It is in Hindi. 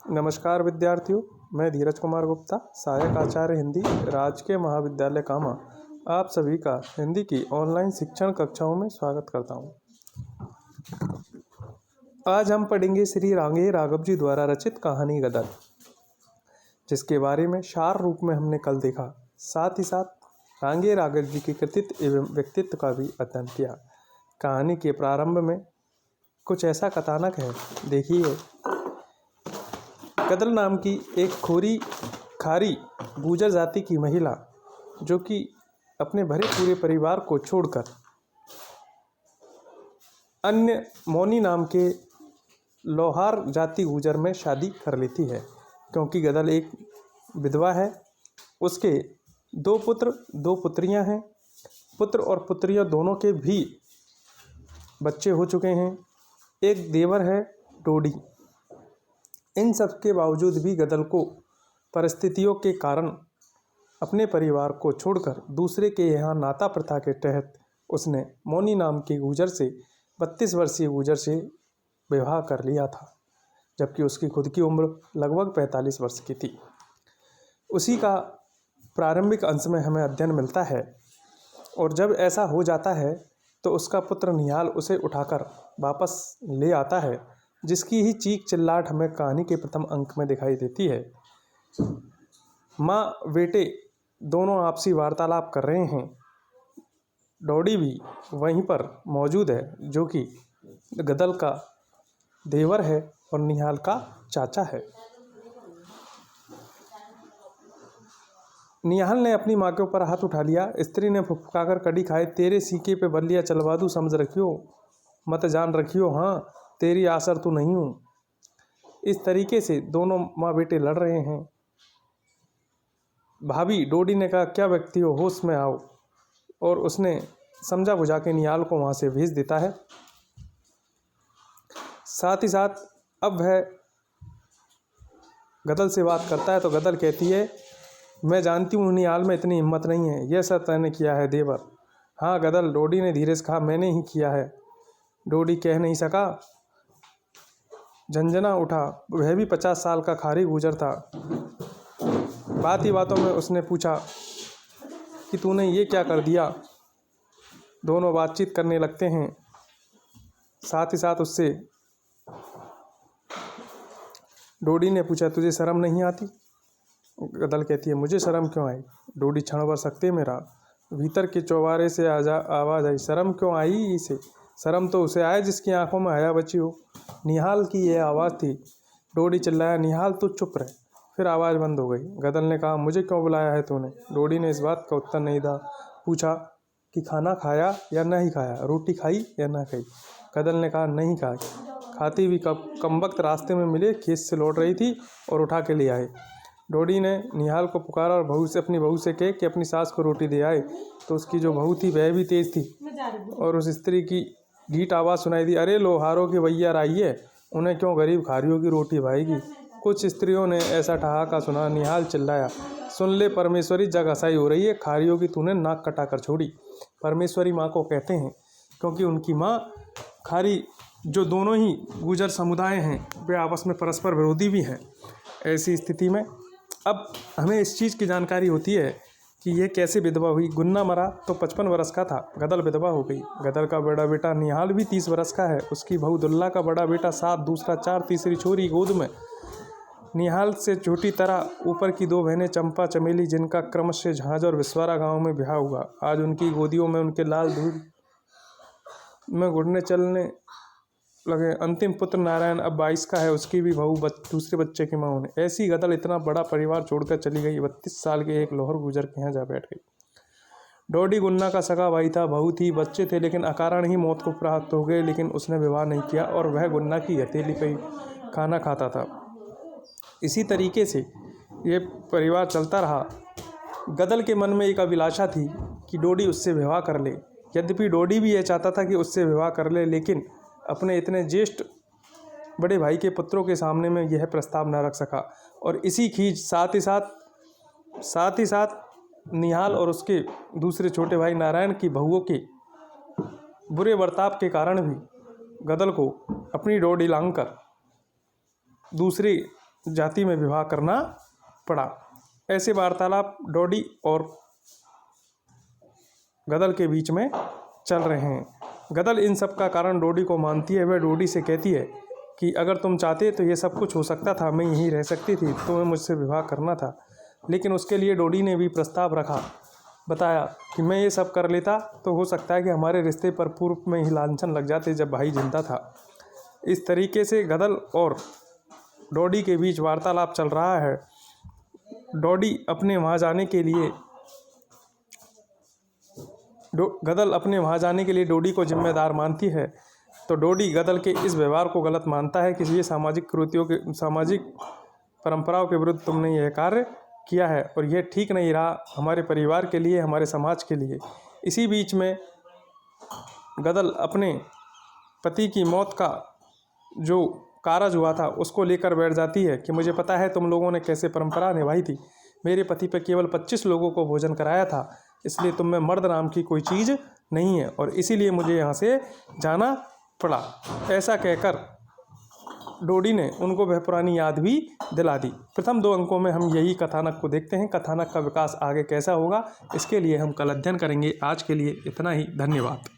नमस्कार विद्यार्थियों, मैं धीरज कुमार गुप्ता, सहायक आचार्य हिंदी, राजकीय महाविद्यालय कामा, आप सभी का हिंदी की ऑनलाइन शिक्षण कक्षाओं में स्वागत करता हूं। आज हम पढ़ेंगे श्री रांगे राघव जी द्वारा रचित कहानी गदर, जिसके बारे में सार रूप में हमने कल देखा। साथ ही साथ रांगे राघव जी के कृतित्व एवं व्यक्तित्व का भी अध्ययन किया। कहानी के प्रारंभ में कुछ ऐसा कथानक है, देखिए। गदर नाम की एक खारी गुर्जर जाति की महिला, जो कि अपने भरे पूरे परिवार को छोड़कर अन्य मौनी नाम के लोहार जाति गुर्जर में शादी कर लेती है। क्योंकि गदर एक विधवा है, उसके 2 पुत्र 2 पुत्रियां हैं। पुत्र और पुत्रियां दोनों के भी बच्चे हो चुके हैं। एक देवर है डोडी। इन सब के बावजूद भी गदर को परिस्थितियों के कारण अपने परिवार को छोड़कर दूसरे के यहाँ नाता प्रथा के तहत उसने मौनी नाम के गुर्जर से 32 वर्षीय गुर्जर से विवाह कर लिया था, जबकि उसकी खुद की उम्र लगभग 45 वर्ष की थी। उसी का प्रारंभिक अंश में हमें अध्ययन मिलता है। और जब ऐसा हो जाता है तो उसका पुत्र निहाल उसे उठाकर वापस ले आता है, जिसकी ही चीख चिल्लाहट हमें कहानी के प्रथम अंक में दिखाई देती है। माँ बेटे दोनों आपसी वार्तालाप कर रहे हैं। डोडी भी वहीं पर मौजूद है, जो कि गदर का देवर है और निहाल का चाचा है। निहाल ने अपनी माँ के ऊपर हाथ उठा लिया। स्त्री ने फुफकाकर कड़ी खाए, तेरे सीके पे बल्लियाँ चलवा दूँ, समझ रखियो, मत जान रखियो, हाँ तेरी आसर तो नहीं हूँ। इस तरीके से दोनों माँ बेटे लड़ रहे हैं। भाभी डोडी ने कहा, क्या व्यक्ति हो, होश में आओ। और उसने समझा बुझा के निहाल को वहाँ से भेज देता है। साथ ही साथ अब वह गदर से बात करता है तो गदर कहती है, मैं जानती हूँ निहाल में इतनी हिम्मत नहीं है, यह सब तैने किया है देवर। हाँ गदर, डोडी ने धीरे से कहा, मैंने ही किया है। डोडी कह नहीं सका, झंझना उठा। वह भी 50 साल का खारी गुर्जर था। बात ही बातों में उसने पूछा कि तूने ये क्या कर दिया। दोनों बातचीत करने लगते हैं। साथ ही साथ उससे डोडी ने पूछा, तुझे शर्म नहीं आती। गदर कहती है, मुझे शर्म क्यों आई। डोडी क्षण भर सकते में रहा। भीतर के चौबारे से आवाज़ आई, शर्म क्यों आई इसे। शर्म तो उसे आए जिसकी आंखों में हया बची हो। निहाल की यह आवाज़ थी। डोडी चिल्लाया, निहाल तू चुप रह। फिर आवाज़ बंद हो गई। गदर ने कहा, मुझे क्यों बुलाया है तूने। डोडी ने इस बात का उत्तर नहीं दिया। पूछा कि खाना खाया या नहीं खाया, रोटी खाई या ना खाई। गदर ने कहा, नहीं खाई। खाती भी कब, कमबख्त रास्ते में मिले, खेत से लौट रही थी और उठा के ले आए। डोडी ने निहाल को पुकारा और अपनी बहू से कहे कि अपनी सास को रोटी दे आए। तो उसकी जो बहू थी वह भी तेज़ थी और उस स्त्री की ढीठ आवाज़ सुनाई दी, अरे लोहारों के भैया आइए, उन्हें क्यों गरीब खारियों की रोटी भाएगी। कुछ स्त्रियों ने ऐसा ठहाका सुना। निहाल चिल्लाया, सुन ले परमेश्वरी, जग हसाई हो रही है, खारियों की तूने नाक कटा कर छोड़ी। परमेश्वरी माँ को कहते हैं क्योंकि उनकी माँ खारी, जो दोनों ही गुर्जर समुदाय हैं, वे आपस में परस्पर विरोधी भी हैं। ऐसी स्थिति में अब हमें इस चीज़ की जानकारी होती है कि यह कैसे विधवा हुई। गुन्ना मरा तो 55 वर्ष का था, गदर विधवा हो गई। गदर का बड़ा बेटा निहाल भी 30 वर्ष का है। उसकी बहू दुल्ला का बड़ा बेटा 7, दूसरा 4, तीसरी छोरी गोद में। निहाल से छोटी तरह ऊपर की 2 बहनें चंपा चमेली, जिनका क्रमशः झांझ और विस्वारा गांव में ब्याह हुआ। आज उनकी गोदियों में उनके लाल दूध में घुटने चलने लगे। अंतिम पुत्र नारायण अब 22 का है, उसकी भी बहू दूसरे बच्चे की माँ होने। ऐसी गदर इतना बड़ा परिवार छोड़कर चली गई। 32 साल के एक लोहर गुर्जर के यहाँ जा बैठ गई। डोडी गुन्ना का सगा भाई था, बहू थी, बच्चे थे, लेकिन अकारण ही मौत को प्राप्त हो गए। लेकिन उसने विवाह नहीं किया और वह गुन्ना की हथेली पर ही खाना खाता था। इसी तरीके से ये परिवार चलता रहा। गदर के मन में एक अभिलाषा थी कि डोडी उससे विवाह कर ले। यद्यपि डोडी भी यह चाहता था कि उससे विवाह कर ले, लेकिन अपने इतने ज्येष्ठ बड़े भाई के पुत्रों के सामने में यह प्रस्ताव न रख सका। और इसी खींच साथ ही साथ निहाल और उसके दूसरे छोटे भाई नारायण की बहुओं के बुरे बर्ताव के कारण भी गदर को अपनी डोडी लांघकर दूसरी जाति में विवाह करना पड़ा। ऐसे वार्तालाप डोडी और गदल के बीच में चल रहे हैं। गदल इन सब का कारण डोडी को मानती है। वह डोडी से कहती है कि अगर तुम चाहते तो ये सब कुछ हो सकता था, मैं यहीं रह सकती थी, तुम्हें मुझसे विवाह करना था। लेकिन उसके लिए डोडी ने भी प्रस्ताव रखा, बताया कि मैं ये सब कर लेता तो हो सकता है कि हमारे रिश्ते पर पूर्व में ही लांछन लग जाते जब भाई जिंदा था। इस तरीके से गदल और डोडी के बीच वार्तालाप चल रहा है। डोडी अपने वहाँ जाने के लिए गदल अपने वहाँ जाने के लिए डोडी को जिम्मेदार मानती है। तो डोडी गदल के इस व्यवहार को गलत मानता है कि ये सामाजिक परंपराओं के विरुद्ध तुमने यह कार्य किया है और यह ठीक नहीं रहा हमारे परिवार के लिए, हमारे समाज के लिए। इसी बीच में गदल अपने पति की मौत का जो कारज हुआ था उसको लेकर बैठ जाती है कि मुझे पता है तुम लोगों ने कैसे परंपरा निभाई थी। मेरे पति पर केवल 25 लोगों को भोजन कराया था, इसलिए तुम में मर्द नाम की कोई चीज़ नहीं है और इसीलिए मुझे यहाँ से जाना पड़ा। ऐसा कहकर डोडी ने उनको वह पुरानी याद भी दिला दी। प्रथम 2 अंकों में हम यही कथानक को देखते हैं। कथानक का विकास आगे कैसा होगा इसके लिए हम कल अध्ययन करेंगे। आज के लिए इतना ही। धन्यवाद।